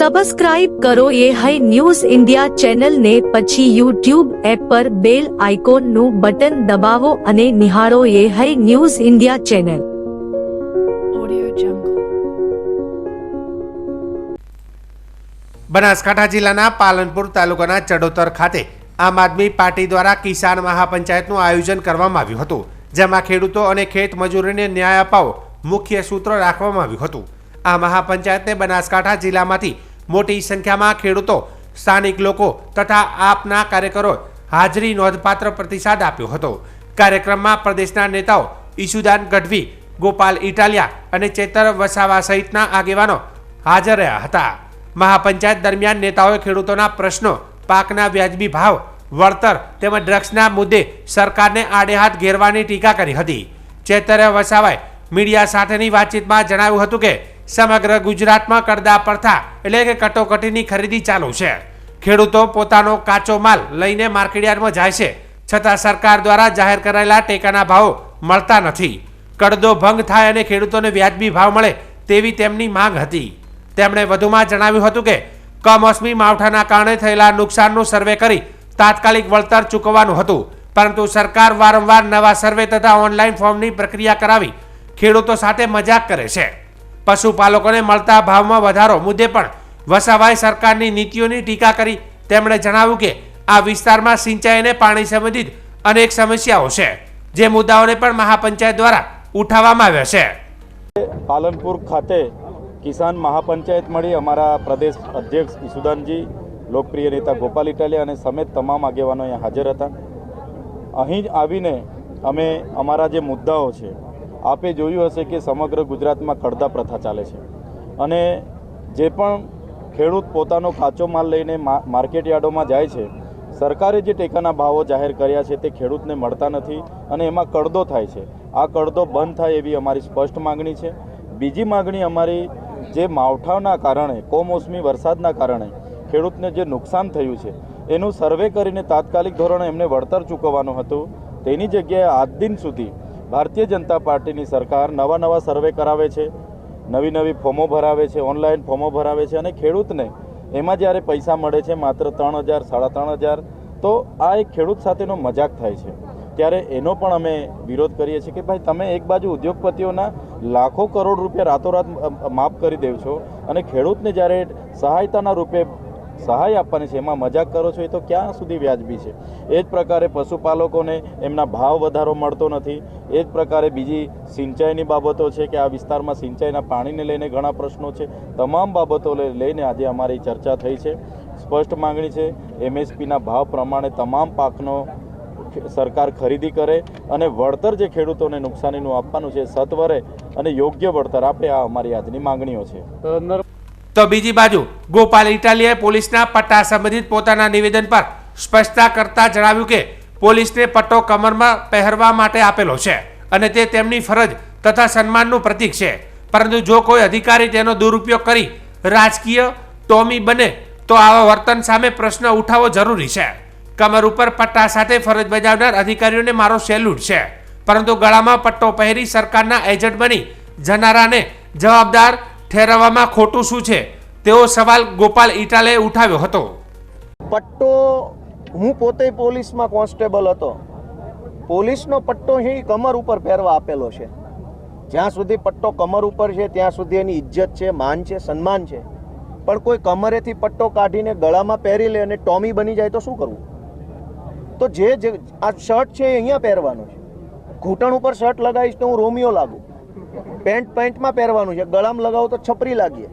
Subscribe કરો એ high news India ચેનલને, પછી યુટ્યુબ એપ પર બેલ આઇકોનનું બટન દબાવો અને નિહાળો એ high news India channel. Banaskantha જિલ્લાના પાલનપુર તાલુકાના ચડોતર ખાતે આમ આદમી પાર્ટી દ્વારા કિસાન મહાપંચાયતનું આયોજન કરવામાં આવ્યું હતું, જેમાં ખેડૂતો અને ખેત મજૂરોને ન્યાય અપાવો મુખ્ય સૂત્ર રાખવામાં આવ્યું હતું. આ મહાપંચાયતને બનાસકાંઠા જિલ્લામાંથી મોટી સંખ્યામાં ખેડૂતો, સ્થાનિક લોકો તથા આપના કાર્યકરો હાજરી નોંધપાત્ર પ્રતિસાદ આપ્યો હતો. કાર્યક્રમમાં પ્રદેશના નેતાઓ ઈશુદાન ગઢવી, ગોપાલ ઇટાલિયા અને ચેતર વસાવા સહિતના આગેવાનો હાજર રહ્યા હતા. મહાપંચાયત દરમિયાન નેતાઓએ ખેડૂતોના પ્રશ્નો, પાકના વ્યાજબી ભાવ, વળતર તેમજ ડ્રગ્સના મુદ્દે સરકારને આડેહાથ ઘેરવાની ટીકા કરી હતી. ચેતર વસાવાએ મીડિયા સાથેની વાતચીતમાં જણાવ્યું હતું કે સમગ્ર ગુજરાતમાં કડદા પ્રથા એટલે કે કટોકટીની ખરીદી ચાલુ છે. ખેડૂતો પોતાનો કાચો માલ લઈને માર્કેટયાર્ડમાં જાય છે, છતાં સરકાર દ્વારા જાહેર કરાયેલા ટેકાના ભાવો મળતા નથી. કડદો ભંગ થાય અને ખેડૂતોને વ્યાજબી ભાવ મળે તેવી તેમની માંગ હતી. તેમણે વધુમાં જણાવ્યું હતું કે કમોસમી માવઠાના કારણે થયેલા નુકસાનનું સર્વે કરી તાત્કાલિક વળતર ચૂકવવાનું હતું, પરંતુ સરકાર વારંવાર નવા સર્વે તથા ઓનલાઈન ફોર્મની પ્રક્રિયા કરાવી ખેડૂતો સાથે મજાક કરે છે. પશુપાલકોને મળતા ભાવમાં વધારો મુદ્દે પણ વસાવાએ સરકારની નીતિઓની ટીકા કરી. તેમણે જણાવ્યું કે આ વિસ્તારમાં સિંચાઈ અને પાણી સંબંધિત અનેક સમસ્યાઓ છે, જે મુદ્દાઓને પણ મહાપંચાયત દ્વારા ઉઠાવવામાં આવ્યા છે. પાલનપુર ખાતે કિસાન મહાપંચાયત મળી અમારા પ્રદેશ અધ્યક્ષ ઈશુદાનજી, લોકપ્રિય નેતા ગોપાલ ઇટાલિયા અને સમેત તમામ આગેવાનો અહીંયા હાજર હતા. અહીં જ આવીને અમે અમારા જે મુદ્દાઓ છે, આપે જોયું હશે કે સમગ્ર ગુજરાતમાં કડદા પ્રથા ચાલે છે અને જે પણ ખેડૂત પોતાનો કાચો માલ લઈને માર્કેટ યાર્ડોમાં જાય છે, સરકારે જે ટેકાના ભાવો જાહેર કર્યા છે તે ખેડૂતને મળતા નથી અને એમાં કડદો થાય છે. આ કડદો બંધ થાય એવી અમારી સ્પષ્ટ માગણી છે. બીજી માગણી અમારી, જે માવઠાના કારણે, કમોસમી વરસાદના કારણે ખેડૂતને જે નુકસાન થયું છે એનું સર્વે કરીને તાત્કાલિક ધોરણે એમને વળતર ચૂકવવાનું હતું. તેની જગ્યાએ આજ દિન સુધી ભારતીય જનતા પાર્ટીની સરકાર નવા સર્વે કરાવે છે, નવી ફોર્મો ભરાવે છે, ઓનલાઈન ફોર્મો ભરાવે છે અને ખેડૂતને એમાં જ્યારે પૈસા મળે છે માત્ર 3,000, 3,500, તો આ એક ખેડૂત સાથેનો મજાક થાય છે. ત્યારે એનો પણ અમે વિરોધ કરીએ છીએ કે ભાઈ, તમે એક બાજુ ઉદ્યોગપતિઓના લાખો કરોડ રૂપિયા રાતોરાત માફ કરી દેવ છો અને ખેડૂતને જ્યારે સહાયતાના રૂપે સહાય આપવાની છે એમાં મજાક કરો છો, એ તો ક્યાં સુધી વ્યાજબી છે? એ જ પ્રકારે પશુપાલકોને એમના ભાવ વધારો મળતો નથી. એ જ પ્રકારે બીજી સિંચાઈની બાબતો છે કે આ વિસ્તારમાં સિંચાઈના પાણીને લઈને ઘણા પ્રશ્નો છે. તમામ બાબતો લઈને આજે અમારી ચર્ચા થઈ છે. સ્પષ્ટ માંગણી છે MSPના ભાવ પ્રમાણે તમામ પાકનો સરકાર ખરીદી કરે અને વળતર જે ખેડૂતોને નુકસાનીનું આપવાનું છે સત્વરે અને યોગ્ય વળતર આપે. આ અમારી આજની માંગણીઓ છે. તો બીજી બાજુ ગોપાલ ઇટાલિયાએ પોલીસના પટ્ટા સંબંધિત પોતાના નિવેદન પર સ્પષ્ટતા કરતા જણાવ્યું કે પોલીસને પટ્ટો કમરમાં પહેરવા માટે આપેલો છે અને તે તેમની ફરજ તથા સન્માનનું પ્રતીક છે, પરંતુ જો કોઈ અધિકારી તેનો દુરુપયોગ કરી રાજકીય ટોમી બને તો આવા વર્તન સામે પ્રશ્ન ઉઠાવવો જરૂરી છે. કમર ઉપર પટ્ટા સાથે ફરજ બજાવનાર અધિકારીઓને મારો સેલ્યુટ છે, પરંતુ ગળામાં પટ્ટો પહેરી સરકારના એજન્ટ બની જનારાને જવાબદાર ઠેરવવામાં ખોટું શું છે તેવો સવાલ ગોપાલ ઇટાલિયાએ ઉઠાવ્યો હતો. પટ્ટો, હું પોતે પોલીસમાં કોન્સ્ટેબલ હતો. પોલીસનો પટ્ટો અહીં કમર ઉપર પહેરવા આપેલો છે. જ્યાં સુધી પટ્ટો કમર ઉપર છે ત્યાં સુધી એની ઇજ્જત છે, માન છે, સન્માન છે. પણ કોઈ કમરેથી પટ્ટો કાઢીને ગળામાં પહેરી લે અને ટોમી બની જાય તો શું કરવું? તો જે આ શર્ટ છે એ અહીંયા પહેરવાનું છે. ઘૂંટણ ઉપર શર્ટ લગાવીશ તો હું રોમિયો લાગુ. પેન્ટમાં પહેરવાનું છે, ગળામાં લગાવો તો છપરી લાગીએ.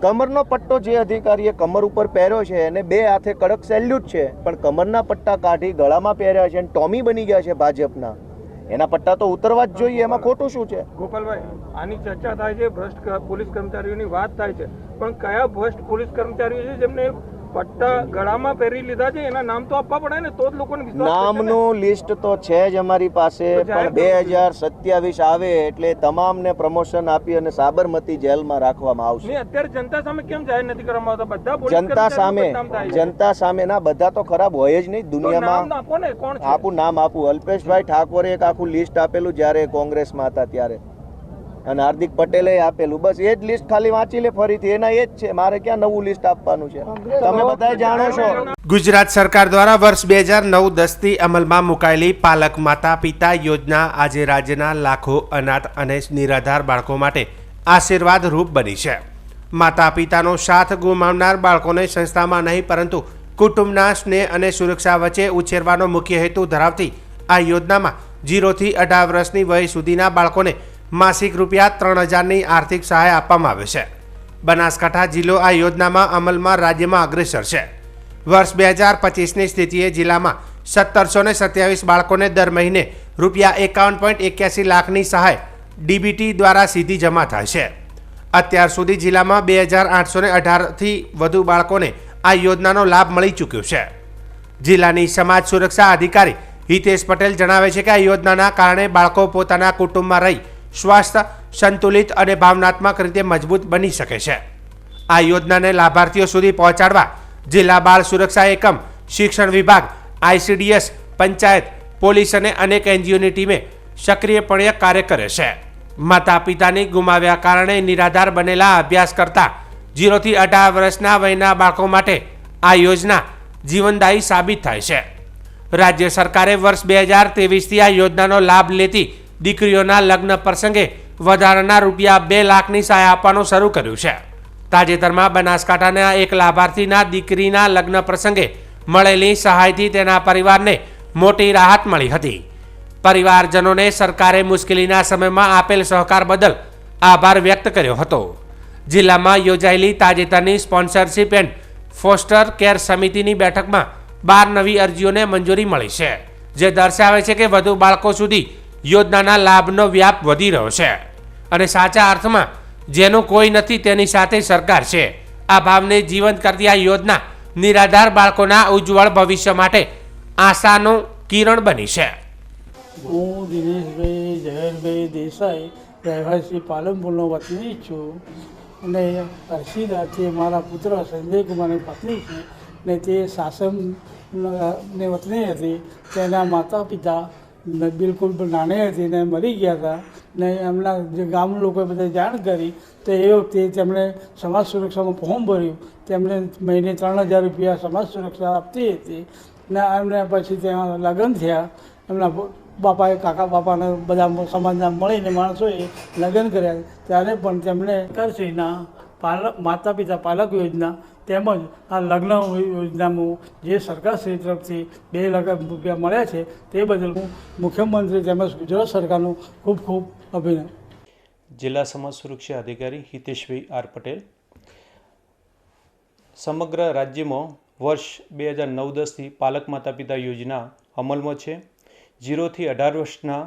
કમરનો પટ્ટો જે અધિકારીએ કમર ઉપર પહેર્યો છે એને બે હાથે કડક સેલ્યુટ છે, પણ કમરના પટ્ટા કાઢી ગળામાં પહેર્યા છે અને ટોમી બની ગયા છે ભાજપના, એના પટ્ટા તો ઉતરવા જ જોઈએ. એમાં ખોટું શું છે? ગોપાલભાઈ, આની ચર્ચા થાય છે, ભ્રષ્ટ પોલીસ કર્મચારીઓની વાત થાય છે, પણ કયા ભ્રષ્ટ પોલીસ કર્મચારીઓ છે જેમને પટ્ટા ગળામાં પહેરી લીધા છે? એના નામ તો આપવા પડે ને, તો જ લોકોને વિશ્વાસ. નામનું લિસ્ટ તો છે જ અમારી પાસે, પણ 2027 આવે એટલે તમામને પ્રમોશન આપી અને સાબરમતી જેલમાં રાખવામાં આવશે. અત્યારે જનતા સામે કેમ જાહેર નથી કરવામાં આવતા? બધા જનતા સામે ના, બધા તો ખરાબ હોય જ નહીં દુનિયામાં. આપું નામ આપું. અલ્પેશભાઈ ઠાકોરે એક આખું લિસ્ટ આપેલું જ્યારે કોંગ્રેસમાં હતા ત્યારે. અને હાર્દિક પટેલે આપેલું, બસ એ જ લિસ્ટ ખાલી વાંચી લે ફરીથી, એના એ જ છે, મારે ક્યાં નવું લિસ્ટ આપવાનું છે, તમે બધા જાણો છો. ગુજરાત સરકાર દ્વારા વર્ષ 2009-10થી અમલમાં મુકાયેલી પાલક માતા પિતા યોજના આજે રાજ્યના લાખો અનાથ અને નિરાધાર બાળકો માટે આશીર્વાદ રૂપ બની છે. માતા પિતાનો સાથ ગુમાવનાર બાળકોને સંસ્થામાં નહીં પરંતુ કુટુંબના સ્નેહ અને સુરક્ષા વચ્ચે ઉછેરવાનો મુખ્ય હેતુ ધરાવતી આ યોજનામાં 0 થી 18 વર્ષની વય સુધીના બાળકોને માસિક રૂપિયા 3000ની આર્થિક સહાય આપવામાં આવે છે. બનાસકાંઠા જિલ્લો આ યોજનામાં અમલમાં રાજ્યમાં અગ્રેસર છે. વર્ષ 2025ની સ્થિતિએ જિલ્લામાં 1727 બાળકોને દર મહિને રૂપિયા 51.81 લાખની સહાય ડીબીટી દ્વારા સીધી જમા થાય છે. અત્યાર સુધી જિલ્લામાં 2818થી વધુ બાળકોને આ યોજનાનો લાભ મળી ચૂક્યો છે. જિલ્લાની સમાજ સુરક્ષા અધિકારી હિતેશ પટેલ જણાવે છે કે આ યોજનાના કારણે બાળકો પોતાના કુટુંબમાં રહી સ્વસ્થ, સંતુલિત અને ભાવનાત્મક રીતે મજબૂત બની શકે છે. આ યોજનાને લાભાર્થીઓ સુધી પહોંચાડવા જિલ્લા બાળ સુરક્ષા એકમ, શિક્ષણ વિભાગ, ICDS, પંચાયત, પોલીસ અને અનેક NGOની ટીમે સક્રિયપણે કાર્ય કરે છે. માતા પિતાની ગુમાવ્યા કારણે નિરાધાર બનેલા અભ્યાસ કરતા 0 થી 18 વર્ષના વયના બાળકો માટે આ યોજના જીવનદાયી સાબિત થાય છે. રાજ્ય સરકારે વર્ષ 2023થી આ યોજનાનો લાભ લેતી દીકરીઓના લગ્ન પ્રસંગે વધારાના રૂપિયા 2 લાખની સહાય આપવાનું શરૂ કર્યું છે. તાજેતરમાં બનાસકાંઠાના એક લાભાર્થીના દીકરીના લગ્ન પ્રસંગે મળેલી સહાયથી તેના પરિવારને મોટી રાહત મળી હતી. પરિવારજનોને સરકારે મુશ્કેલીના સમયમાં આપેલ સહકાર બદલ આભાર વ્યક્ત કર્યો હતો. જિલ્લામાં યોજાયેલી તાજેતરની સ્પોન્સરશિપ એન્ડ ફોસ્ટર કેર સમિતિની બેઠકમાં 12 નવી અરજીઓને મંજૂરી મળી છે, જે દર્શાવે છે કે વધુ બાળકો સુધી યોજનાના લાભનો વ્યાપ વધી રહ્યો છે અને સાચા અર્થમાં જેનું કોઈ નથી તેની સાથે સરકાર છે. આ ભાવને જીવંત કરતી આ યોજના નિરાધાર બાળકોના ઉજ્જવળ ભવિષ્ય માટે આશાનું કિરણ બની છે. હું દિનેશભાઈ ઝવેરભાઈ દેસાઈ, રહેવાસી પાલનપુરનો વતની છું અને હર્ષિદાથી મારા પુત્ર સંજય કુમારની પત્ની છે ને તે સાસમને વતની હતી. તેના માતા પિતા બિલકુલ નાની હતી ને મરી ગયા હતા ને એમના જે ગામ લોકોએ બધા જાણ કરી તો એ વખતે તેમણે સમાજ સુરક્ષામાં ફોર્મ ભર્યું. તેમણે મહિને 3000 રૂપિયા સમાજ સુરક્ષા આપતી હતી ને એમને પછી ત્યાં લગ્ન થયા. એમના બાપાએ, કાકા બાપાને બધા સમાજના મળીને માણસોએ લગ્ન કર્યા. ત્યારે પણ તેમણે સરકારશ્રીના માતા પિતા પાલક યોજના તેમજ આ લગ્ન યોજનામાં જે સરકારશ્રી તરફથી 2 લાખ રૂપિયા મળ્યા છે તે બદલ હું મુખ્યમંત્રી તેમજ ગુજરાત સરકારનું ખૂબ ખૂબ અભિનંદન. જિલ્લા સમાજ સુરક્ષા અધિકારી હિતેશભાઈ આર પટેલ. સમગ્ર રાજ્યમાં વર્ષ 2009-10થી પાલક માતા પિતા યોજના અમલમાં છે. 0 થી 18 વર્ષના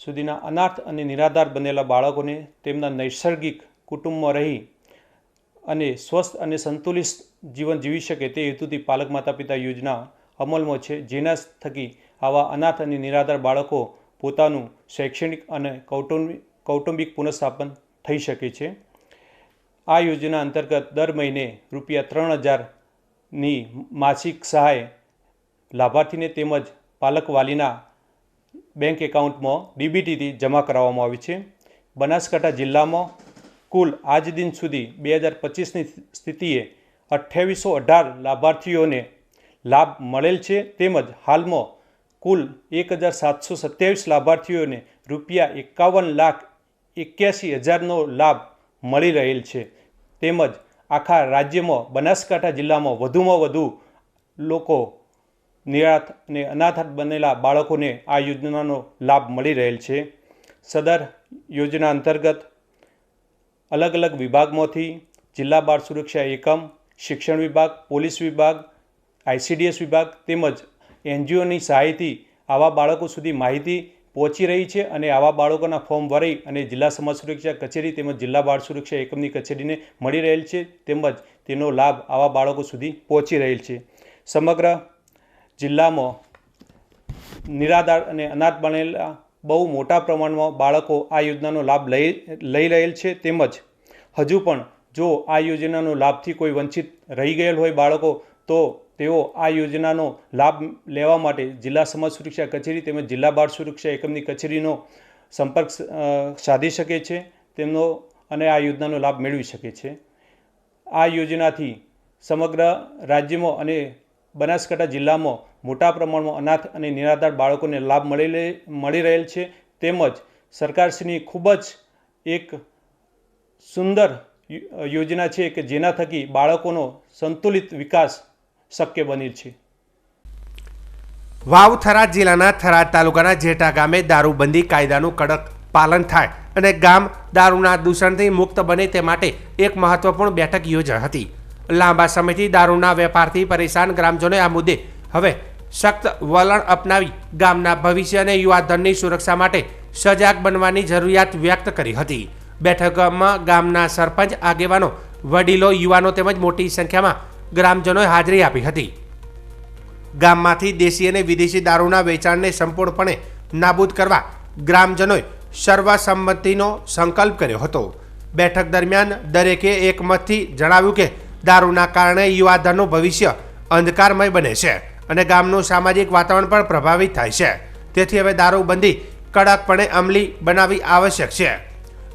સુધીના અનાથ અને નિરાધાર બનેલા બાળકોને તેમના નૈસર્ગિક કુટુંબમાં રહી અને સ્વસ્થ અને સંતુલિત જીવન જીવી શકે તે હેતુથી પાલક માતા પિતા યોજના અમલમાં છે, જેના થકી આવા અનાથ અને નિરાધાર બાળકો પોતાનું શૈક્ષણિક અને કૌટુંબિક પુનઃસ્થાપન થઈ શકે છે. આ યોજના અંતર્ગત દર મહિને રૂપિયા 3000ની માસિક સહાય લાભાર્થીને તેમજ પાલક વાલીના બેંક એકાઉન્ટમાં ડીબીટીથી જમા કરાવવામાં આવી છે. બનાસકાંઠા જિલ્લામાં કુલ આજ દિન સુધી 2025ની સ્થિતિએ 2818 લાભાર્થીઓને લાભ મળેલ છે. તેમજ હાલમાં કુલ 1727 લાભાર્થીઓને રૂપિયા 51,81,000નો લાભ મળી રહેલ છે. તેમજ આખા રાજ્યમાં બનાસકાંઠા જિલ્લામાં વધુમાં વધુ લોકો નિરાશ અને અનાથ બનેલા બાળકોને આ યોજનાનો લાભ મળી રહેલ છે. સદર યોજના અંતર્ગત અલગ અલગ વિભાગમાંથી જિલ્લા બાળ સુરક્ષા એકમ, શિક્ષણ વિભાગ, પોલીસ વિભાગ, ICDS વિભાગ તેમજ NGOની સહાયથી આવા બાળકો સુધી માહિતી પહોંચી રહી છે અને આવા બાળકોના ફોર્મ ભરી અને જિલ્લા સમાજ સુરક્ષા કચેરી તેમજ જિલ્લા બાળ સુરક્ષા એકમની કચેરીને મળી રહેલ છે. તેમજ તેનો લાભ આવા બાળકો સુધી પહોંચી રહેલ છે. સમગ્ર જિલ્લામાં નિરાધાર અને અનાથ બનેલા બહુ મોટા પ્રમાણમાં બાળકો આ યોજનાનો લાભ લઈ રહેલ છે. તેમજ હજુ પણ જો આ યોજનાનો લાભથી કોઈ વંચિત રહી ગયેલ હોય બાળકો તો તેઓ આ યોજનાનો લાભ લેવા માટે જિલ્લા સમાજ સુરક્ષા કચેરી તેમજ જિલ્લા બાળ સુરક્ષા એકમની કચેરીનો સંપર્ક સાધી શકે છે. તેમનો અને આ યોજનાનો લાભ મેળવી શકે છે. આ યોજનાથી સમગ્ર રાજ્યમાં અને બનાસકાંઠા જિલ્લામાં મોટા પ્રમાણમાં અનાથ અને નિરાધાર બાળકોને લાભ મળી રહેલ છે. તેમજ સરકારશ્રીની ખૂબ જ એક સુંદર યોજના છે કે જેના થકી બાળકોનો સંતુલિત વિકાસ શક્ય બની છે. વાવ થરાદ જિલ્લાના થરાદ તાલુકાના જેટા ગામે દારૂબંધી કાયદાનું કડક પાલન થાય અને ગામ દારૂના દૂષણથી મુક્ત બને તે માટે એક મહત્વપૂર્ણ બેઠક યોજાઈ હતી. લાંબા સમયથી દારૂના વેપારથી પરેશાન ગ્રામજનોએ આ મુદ્દે હવે સખ્ત વલણ અપનાવી ગામના ભવિષ્ય અને યુવાધનની સુરક્ષા માટે સજાગ બનવાની જરૂરિયાત વ્યક્ત કરી હતી. બેઠકમાં ગામના સરપંચ, આગેવાનો, વડીલો, યુવાનો તેમજ મોટી સંખ્યામાં ગ્રામજનોએ હાજરી આપી હતી. ગામમાંથી દેશી અને વિદેશી દારૂના વેચાણને સંપૂર્ણપણે નાબૂદ કરવા ગ્રામજનોએ સર્વસંમતિનો સંકલ્પ કર્યો હતો. બેઠક દરમિયાન દરેકે એકમતથી જણાવ્યું કે દારૂના કારણે યુવાધનનું ભવિષ્ય અંધકારમય બને છે અને ગામનું સામાજિક વાતાવરણ પણ પ્રભાવિત થાય છે. તેથી હવે દારૂબંધી કડકપણે અમલી બનાવવી આવશ્યક છે.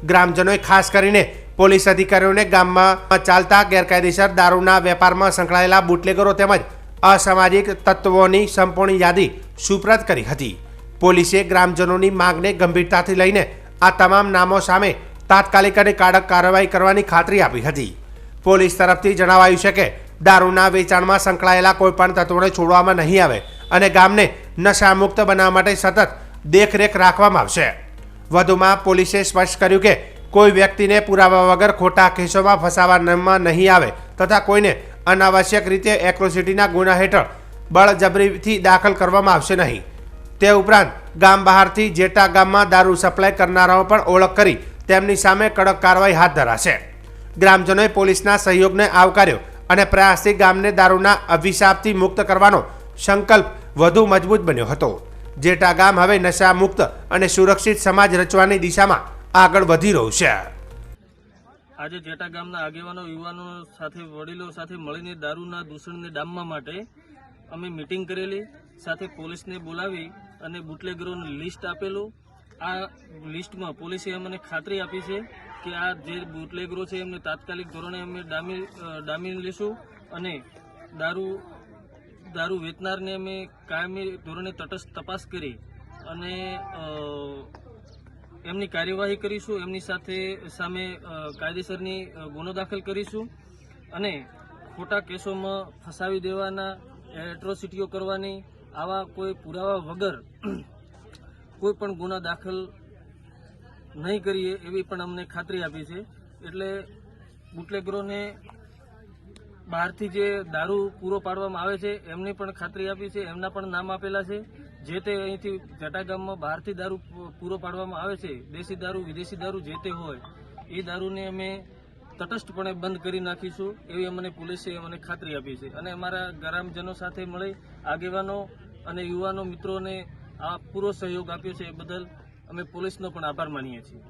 ગ્રામજનોએ ખાસ કરીને પોલીસ અધિકારીઓને ગામમાં ચાલતા ગેરકાયદેસર દારૂના વેપારમાં સંકળાયેલા બુટલેગરો તેમજ અસામાજિક તત્વોની સંપૂર્ણ યાદી સુપ્રત કરી હતી. પોલીસે ગ્રામજનોની માંગને ગંભીરતાથી લઈને આ તમામ નામો સામે તાત્કાલિક અને કડક કાર્યવાહી કરવાની ખાતરી આપી હતી. પોલીસ તરફથી જણાવાયું છે કે દારૂના વેચાણમાં સંકળાયેલા કોઈપણ તત્વોને છોડવામાં નહીં આવે અને ગામને નશામુક્ત બનાવવા માટે સતત દેખરેખ રાખવામાં આવશે. વધુમાં પોલીસે સ્પષ્ટ કર્યું કે કોઈ વ્યક્તિને પુરાવા વગર ખોટા કેસોમાં ફસાવવામાં નહીં આવે તથા કોઈને અનાવશ્યક રીતે એટ્રોસિટીના ગુના હેઠળ બળજબરીથી દાખલ કરવામાં આવશે નહીં. તે ઉપરાંત ગામ બહારથી જેટા ગામમાં દારૂ સપ્લાય કરનારાઓ પણ ઓળખ કરી તેમની સામે કડક કાર્યવાહી હાથ ધરાશે. ગ્રામજનોએ પોલીસના સહયોગને આવકાર્યો અને પ્રયાસથી ગામને દારૂના અભિશાપથી મુક્ત કરવાનો સંકલ્પ વધુ મજબૂત બન્યો હતો. જેટા ગામ હવે નશા મુક્ત અને સુરક્ષિત સમાજ રચવાની દિશામાં આગળ વધી રહ્યું છે. આજે જેટા ગામના આગેવાનો, યુવાનો સાથે, વડીલો સાથે મળીને દારૂના દૂષણને ડામવા માટે અમે મિટિંગ કરેલી. સાથે પોલીસને બોલાવી અને બુટલેગરોનું લિસ્ટ આપેલું. આ લિસ્ટમાં પોલીસે અમને ખાતરી આપી છે કે આ જે બુટલેગરો છે એમને તાત્કાલિક ધોરણે અમે ડામી લઈશું અને દારૂ વેચનારને અમે કાયમી ધોરણે તટસ્થ તપાસ કરી અને એમની કાર્યવાહી કરીશું. એમની સામે કાયદેસરની ગુનો દાખલ કરીશું અને ખોટા કેસોમાં ફસાવી દેવાના, એટ્રોસિટીઓ કરવાની, આવા કોઈ પુરાવા વગર કોઈ પણ ગુના દાખલ નહીં કરીએ એવી પણ અમને ખાતરી આપી છે. એટલે બુટલેગરોને બહારથી જે દારૂ પૂરો પાડવામાં આવે છે એમની પણ ખાતરી આપી છે. એમના પણ નામ આપેલા છે. જે તે અહીંથી જેટા ગામમાં બહારથી દારૂ પૂરો પાડવામાં આવે છે, દેશી દારૂ, વિદેશી દારૂ જે તે હોય, એ દારૂને અમે તટસ્થપણે બંધ કરી નાખીશું એવી અમને પોલીસે અમને ખાતરી આપી છે. અને અમારા ગ્રામજનો સાથે મળી આગેવાનો અને યુવાનો મિત્રોને આ પૂરો સહયોગ આપ્યો છે એ બદલ અમે પોલીસનો પણ આભાર માનીએ છીએ.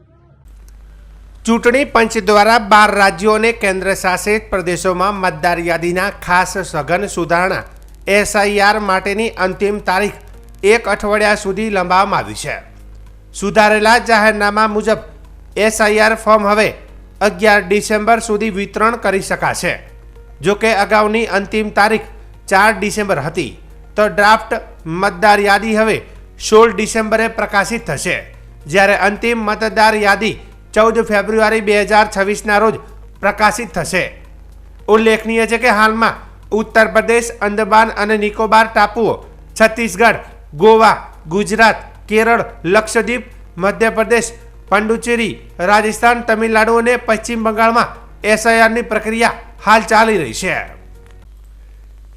ચૂંટણી પંચ દ્વારા 12 રાજ્યો અને કેન્દ્ર શાસિત પ્રદેશોમાં મતદાર યાદીના ખાસ સઘન સુધારણા SIR માટેની અંતિમ તારીખ 1 અઠવાડિયા સુધી લંબાવવામાં આવી છે. સુધારેલા જાહેરનામા મુજબ SIR ફોર્મ હવે 11 ડિસેમ્બર સુધી વિતરણ કરી શકાશે. જો કે અગાઉની અંતિમ તારીખ 4 ડિસેમ્બર હતી તો ડ્રાફ્ટ મતદાર યાદી હવે 16 ડિસેમ્બરે પ્રકાશિત થશે, જ્યારે અંતિમ મતદાર યાદી 14 ફેબ્રુઆરી 2026ના રોજ પ્રકાશિત થશે. ઉલ્લેખનીય છે કે હાલમાં ઉત્તર પ્રદેશ, અંદમાન અને નિકોબાર ટાપુઓ, છત્તીસગઢ, ગોવા, ગુજરાત, કેરળ, લક્ષદ્વીપ, મધ્યપ્રદેશ, પાંડુચેરી, રાજસ્થાન, તમિલનાડુ અને પશ્ચિમ બંગાળમાં SIRની પ્રક્રિયા હાલ ચાલી રહી છે.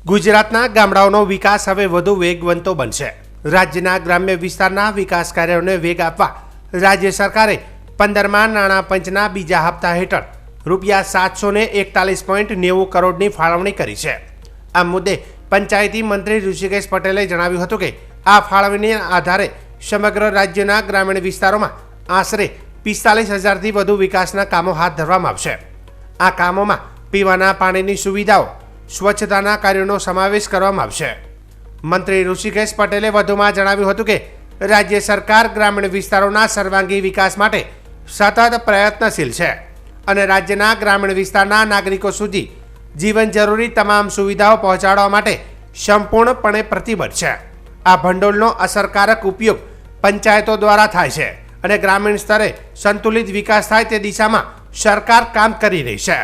ગુજરાતના ગામડાઓનો વિકાસ હવે વધુ વેગવંતો બનશે. રાજ્યના ગ્રામ્ય વિસ્તારના વિકાસ કાર્યોને વેગ આપવા રાજ્ય સરકારે 15મા નાણાં પંચના બીજા હપ્તા હેઠળ ₹741.90 કરોડની ફાળવણી કરી છે. આ મુદ્દે પંચાયતી મંત્રી ઋષિકેશ પટેલે જણાવ્યું હતું કે આ ફાળવણીના આધારે સમગ્ર રાજ્યના ગ્રામીણ વિસ્તારોમાં આશરે 45,000થી વધુ વિકાસના કામો હાથ ધરવામાં આવશે. આ કામોમાં પીવાના પાણીની સુવિધાઓ, સ્વચ્છતાના કાર્યોનો સમાવેશ કરવામાં આવશે. મંત્રી ઋષિકેશ પટેલે વધુમાં જણાવ્યું હતું કે રાજ્ય સરકાર ગ્રામીણ વિસ્તારોના સર્વાંગી વિકાસ માટે સતત પ્રયત્નશીલ છે અને રાજ્યના ગ્રામીણ વિસ્તારના નાગરિકો સુધી જીવન જરૂરી તમામ સુવિધાઓ પહોંચાડવા માટે સંપૂર્ણપણે પ્રતિબદ્ધ છે. આ ભંડોળનો અસરકારક ઉપયોગ પંચાયતો દ્વારા થાય છે અને ગ્રામીણ સ્તરે સંતુલિત વિકાસ થાય તે દિશામાં સરકાર કામ કરી રહી છે.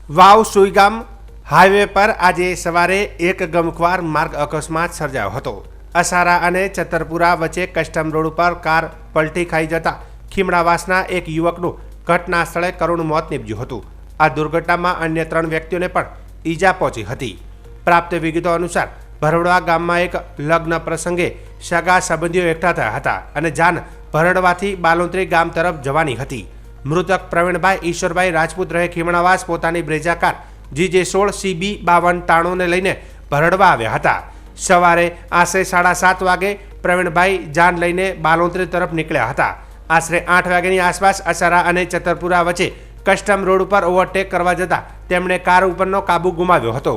વાવ સુઈગામ હાઈવે પર આજે સવારે એક ગમખ્વાર માર્ગ અકસ્માત સર્જાયો હતો. અસારા અને ચતરપુરા વચ્ચે કસ્ટમ રોડ પર કાર પલટી ખાઈ જતા ખીમડાવાસના એક યુવકનું ઘટના સ્થળે કરુણ મોત નીપજ્યું હતું. આ દુર્ઘટનામાં અન્ય 3 વ્યક્તિઓને પણ ઈજા પહોંચી હતી. પ્રાપ્ત વિગતો અનુસાર ભરડવા ગામમાં એક લગ્ન પ્રસંગે સગા સંબંધીઓ એકઠા થયા હતા અને જાન ભરડવાથી બાલોત્રી ગામ તરફ જવાની હતી. મૃતક પ્રવીણભાઈ ઈશ્વરભાઈ રાજપૂત રહે ખીમણાવાસ પોતાની બ્રેઝા કાર GJ16 CB 5293 લઈને ભરડવા આવ્યા હતા. સવારે આશરે 7:30 વાગે પ્રવીણભાઈ જાન લઈને બાલોત્રી તરફ નીકળ્યા હતા. આશરે 8 વાગ્યાની આસપાસ અસારા અને ચતરપુરા વચ્ચે કસ્ટમ રોડ ઉપર ઓવરટેક કરવા જતાં તેમણે કાર ઉપરનો કાબુ ગુમાવ્યો હતો.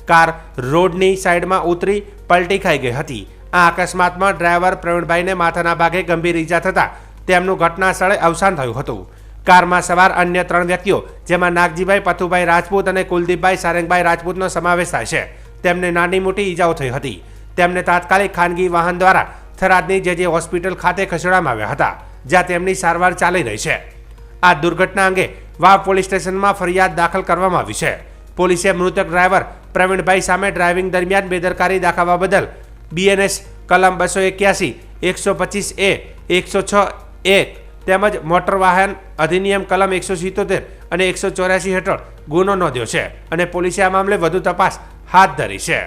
કાર રોડની સાઈડમાં ઉતરી પલટી ખાઈ ગઈ હતી. આ અકસ્માતમાં ડ્રાઈવર પ્રવીણભાઈને માથાના ભાગે ગંભીર ઈજા થતાં તેમનું ઘટના સ્થળે અવસાન થયું હતું. કારમાં સવાર અન્ય 3 વ્યક્તિઓ જેમાં નાગજીભાઈ પથુભાઈ રાજપૂત અને કુલદીપભાઈ સારંગભાઈ રાજપૂતનો સમાવેશ થાય છે. તેમને નાની મોટી ઈજાઓ થઈ હતી. તેમને તાત્કાલિક ખાનગી વાહન દ્વારા થરાદની JJ હોસ્પિટલ ખાતે ખસેડવામાં આવ્યા હતા, જ્યાં તેમની સારવાર ચાલી રહી છે. આ દુર્ઘટના અંગે વાવ પોલીસ સ્ટેશનમાં ફરિયાદ દાખલ કરવામાં આવી છે. પોલીસે મૃતક ડ્રાઈવર પ્રવીણભાઈ સામે ડ્રાઇવિંગ દરમિયાન બેદરકારી દાખવવા બદલ BNS કલમ 281, 125A, 106(1) તેમજ મોટર વાહન અધિનિયમ કલમ 177 અને 184 હેઠળ ગુનો નોંધ્યો છે અને પોલીસે આ મામલે વધુ તપાસ હાથ ધરી છે.